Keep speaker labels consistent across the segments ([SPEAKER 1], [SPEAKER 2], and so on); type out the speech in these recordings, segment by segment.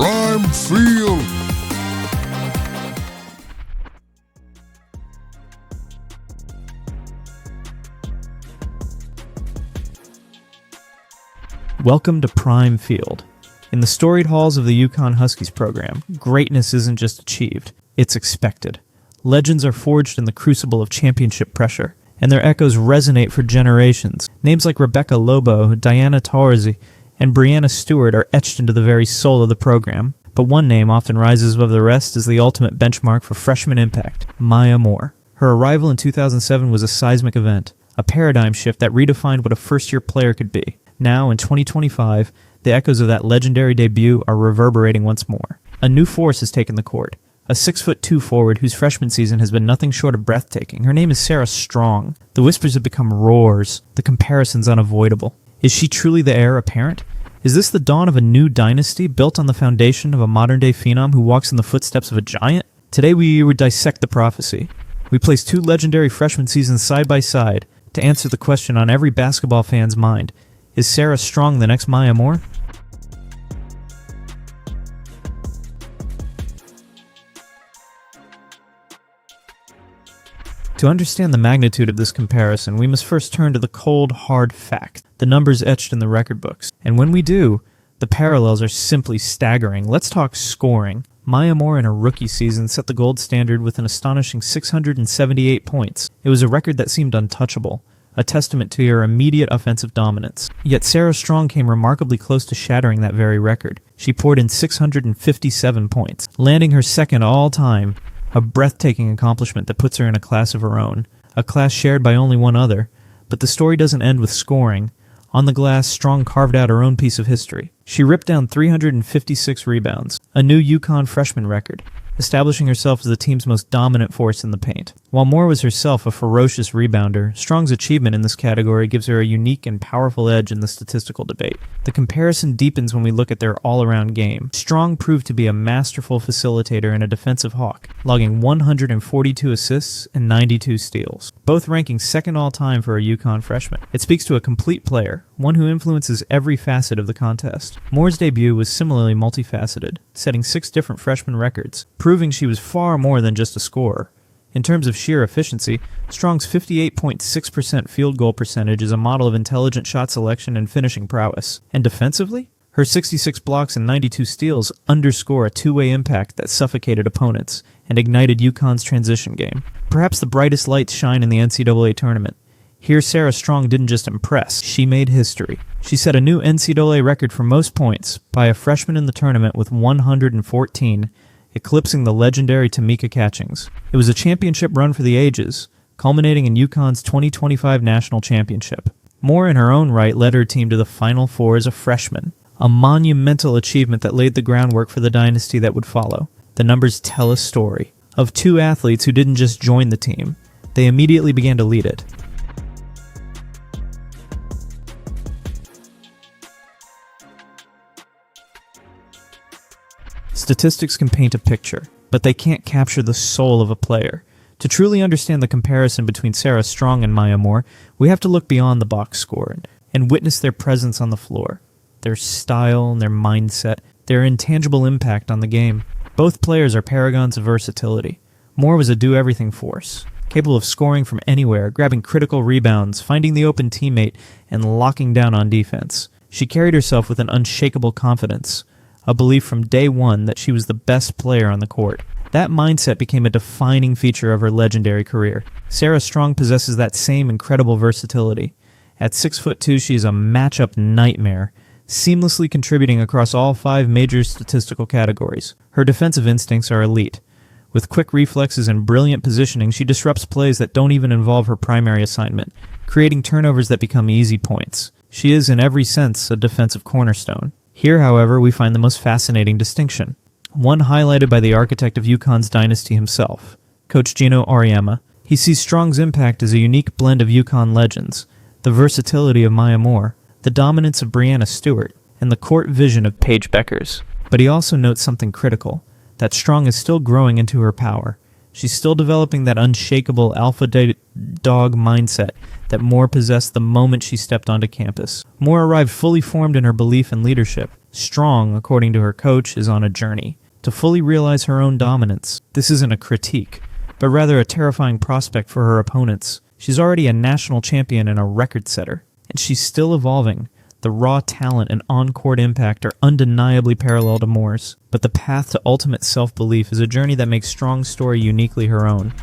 [SPEAKER 1] Prime Field.
[SPEAKER 2] Welcome to Prime Field. In the storied halls of the Uconn Huskies program, greatness isn't just achieved, it's expected. Legends are forged in the crucible of championship pressure, and their echoes resonate for generations. Names like Rebecca Lobo, Diana Taurasi, and Brianna Stewart are etched into the very soul of the program. But one name often rises above the rest as the ultimate benchmark for freshman impact, Maya Moore. Her arrival in 2007 was a seismic event, a paradigm shift that redefined what a first-year player could be. Now, in 2025, the echoes of that legendary debut are reverberating once more. A new force has taken the court. A 6'2" forward whose freshman season has been nothing short of breathtaking. Her name is Sarah Strong. The whispers have become roars. The comparisons unavoidable. Is she truly the heir apparent? Is this the dawn of a new dynasty built on the foundation of a modern-day phenom who walks in the footsteps of a giant? Today we would dissect the prophecy. We place two legendary freshman seasons side by side to answer the question on every basketball fan's mind. Is Sarah Strong the next Maya Moore? To understand the magnitude of this comparison, we must first turn to the cold, hard fact, the numbers etched in the record books. And when we do, the parallels are simply staggering. Let's talk scoring. Maya Moore in her rookie season set the gold standard with an astonishing 678 points. It was a record that seemed untouchable, a testament to her immediate offensive dominance. Yet Sarah Strong came remarkably close to shattering that very record. She poured in 657 points, landing her second all-time, a breathtaking accomplishment that puts her in a class of her own, a class shared by only one other. But the story doesn't end with scoring. On the glass, Strong carved out her own piece of history. She ripped down 356 rebounds, a new Uconn freshman record, establishing herself as the team's most dominant force in the paint. While Moore was herself a ferocious rebounder, Strong's achievement in this category gives her a unique and powerful edge in the statistical debate. The comparison deepens when we look at their all-around game. Strong proved to be a masterful facilitator and a defensive hawk, logging 142 assists and 92 steals, both ranking second all-time for a Uconn freshman. It speaks to a complete player, one who influences every facet of the contest. Moore's debut was similarly multifaceted, setting 6 different freshman records, proving she was far more than just a scorer. In terms of sheer efficiency, Strong's 58.6% field goal percentage is a model of intelligent shot selection and finishing prowess. And defensively, her 66 blocks and 92 steals underscore a two-way impact that suffocated opponents and ignited Uconn's transition game. Perhaps the brightest lights shine in the NCAA tournament. Here, Sarah Strong didn't just impress, she made history. She set a new NCAA record for most points by a freshman in the tournament with 114, eclipsing the legendary Tamika Catchings. It was a championship run for the ages, culminating in Uconn's 2025 national championship. Moore in her own right led her team to the Final Four as a freshman, a monumental achievement that laid the groundwork for the dynasty that would follow. The numbers tell a story of two athletes who didn't just join the team, they immediately began to lead it. Statistics can paint a picture, but they can't capture the soul of a player. To truly understand the comparison between Sarah Strong and Maya Moore, we have to look beyond the box score and witness their presence on the floor, their style, their mindset, their intangible impact on the game. Both players are paragons of versatility. Moore was a do-everything force, capable of scoring from anywhere, grabbing critical rebounds, finding the open teammate, and locking down on defense. She carried herself with an unshakable confidence, a belief from day one that she was the best player on the court. That mindset became a defining feature of her legendary career. Sarah Strong possesses that same incredible versatility. At 6'2", she is a matchup nightmare, seamlessly contributing across all 5 major statistical categories. Her defensive instincts are elite. With quick reflexes and brilliant positioning, she disrupts plays that don't even involve her primary assignment, creating turnovers that become easy points. She is, in every sense, a defensive cornerstone. Here, however, we find the most fascinating distinction, one highlighted by the architect of Uconn's dynasty himself, Coach Gino Auriemma. He sees Strong's impact as a unique blend of Uconn legends, the versatility of Maya Moore, the dominance of Brianna Stewart, and the court vision of Paige Beckers. But he also notes something critical, that Strong is still growing into her power. She's still developing that unshakable alpha dog mindset that Moore possessed the moment she stepped onto campus. Moore arrived fully formed in her belief and leadership, Strong, according to her coach, is on a journey to fully realize her own dominance. This isn't a critique, but rather a terrifying prospect for her opponents. She's already a national champion and a record setter, and she's still evolving. The raw talent and on-court impact are undeniably parallel to Moore's, but the path to ultimate self-belief is a journey that makes Strong's story uniquely her own.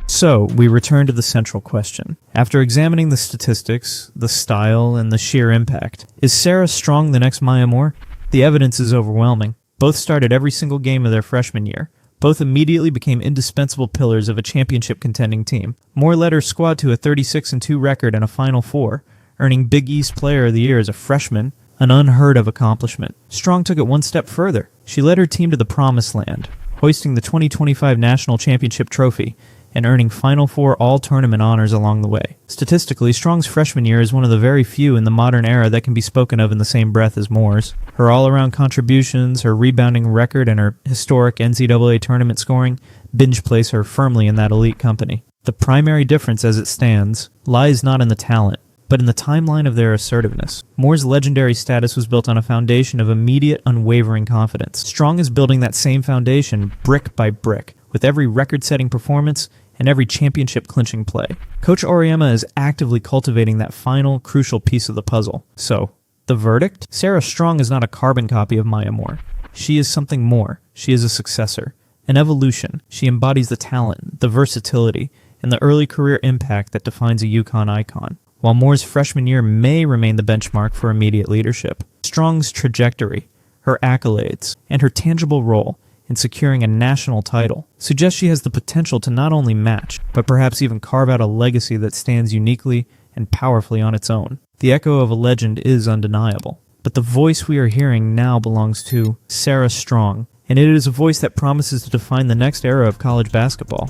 [SPEAKER 2] So, we return to the central question. After examining the statistics, the style, and the sheer impact, is Sarah Strong the next Maya Moore? The evidence is overwhelming. Both started every single game of their freshman year. Both immediately became indispensable pillars of a championship contending team. Moore led her squad to a 36-2 record and a Final Four, earning Big East Player of the Year as a freshman, an unheard of accomplishment. Strong took it one step further. She led her team to the Promised Land, hoisting the 2025 National Championship trophy and earning Final Four all-tournament honors along the way. Statistically, Strong's freshman year is one of the very few in the modern era that can be spoken of in the same breath as Moore's. Her all-around contributions, her rebounding record, and her historic NCAA tournament scoring binge place her firmly in that elite company. The primary difference as it stands lies not in the talent, but in the timeline of their assertiveness. Moore's legendary status was built on a foundation of immediate, unwavering confidence. Strong is building that same foundation brick by brick, with every record-setting performance and every championship-clinching play. Coach Auriemma is actively cultivating that final, crucial piece of the puzzle. So, the verdict? Sarah Strong is not a carbon copy of Maya Moore. She is something more. She is a successor, an evolution. She embodies the talent, the versatility, and the early career impact that defines a Uconn icon. While Moore's freshman year may remain the benchmark for immediate leadership, Strong's trajectory, her accolades, and her tangible role in securing a national title suggests she has the potential to not only match, but perhaps even carve out a legacy that stands uniquely and powerfully on its own. The echo of a legend is undeniable, but the voice we are hearing now belongs to Sarah Strong, and it is a voice that promises to define the next era of college basketball.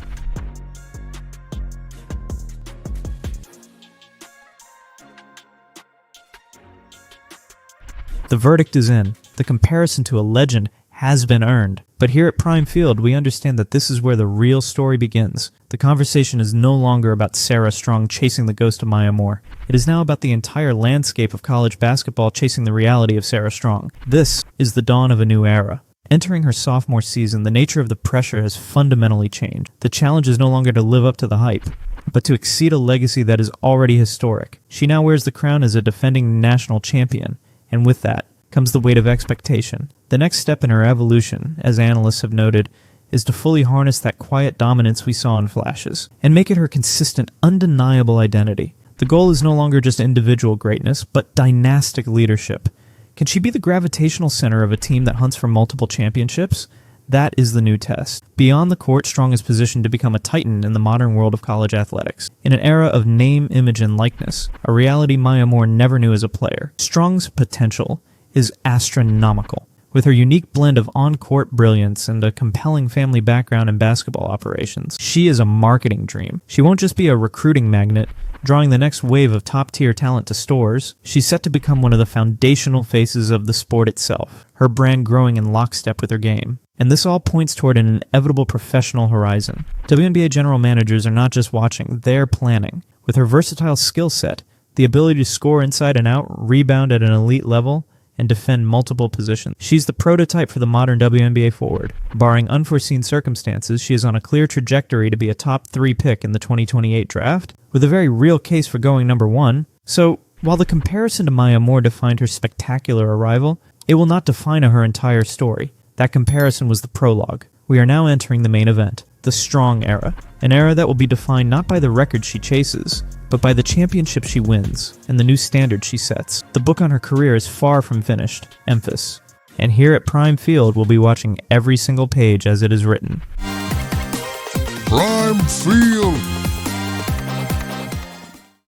[SPEAKER 2] The verdict is in. The comparison to a legend has been earned. But here at Prime Field, we understand that this is where the real story begins. The conversation is no longer about Sarah Strong chasing the ghost of Maya Moore. It is now about the entire landscape of college basketball chasing the reality of Sarah Strong. This is the dawn of a new era. Entering her sophomore season, the nature of the pressure has fundamentally changed. The challenge is no longer to live up to the hype, but to exceed a legacy that is already historic. She now wears the crown as a defending national champion, and with that comes the weight of expectation. The next step in her evolution, as analysts have noted, is to fully harness that quiet dominance we saw in flashes, and make it her consistent, undeniable identity. The goal is no longer just individual greatness, but dynastic leadership. Can she be the gravitational center of a team that hunts for multiple championships? That is the new test. Beyond the court, Strong is positioned to become a titan in the modern world of college athletics. In an era of name, image, and likeness, a reality Maya Moore never knew as a player, Strong's potential is astronomical. With her unique blend of on-court brilliance and a compelling family background in basketball operations, she is a marketing dream. She won't just be a recruiting magnet, drawing the next wave of top-tier talent to stores. She's set to become one of the foundational faces of the sport itself, her brand growing in lockstep with her game. And this all points toward an inevitable professional horizon. WNBA general managers are not just watching, they're planning. With her versatile skill set, the ability to score inside and out, rebound at an elite level, and defend multiple positions, she's the prototype for the modern WNBA forward. Barring unforeseen circumstances, she is on a clear trajectory to be a top 3 pick in the 2028 draft, with a very real case for going number 1. So, while the comparison to Maya Moore defined her spectacular arrival, it will not define her entire story. That comparison was the prologue. We are now entering the main event, the Strong era, an era that will be defined not by the record she chases, but by the championship she wins and the new standard she sets. The book on her career is far from finished. Emphasis. And here at Prime Field, we'll be watching every single page as it is written.
[SPEAKER 1] Prime Field.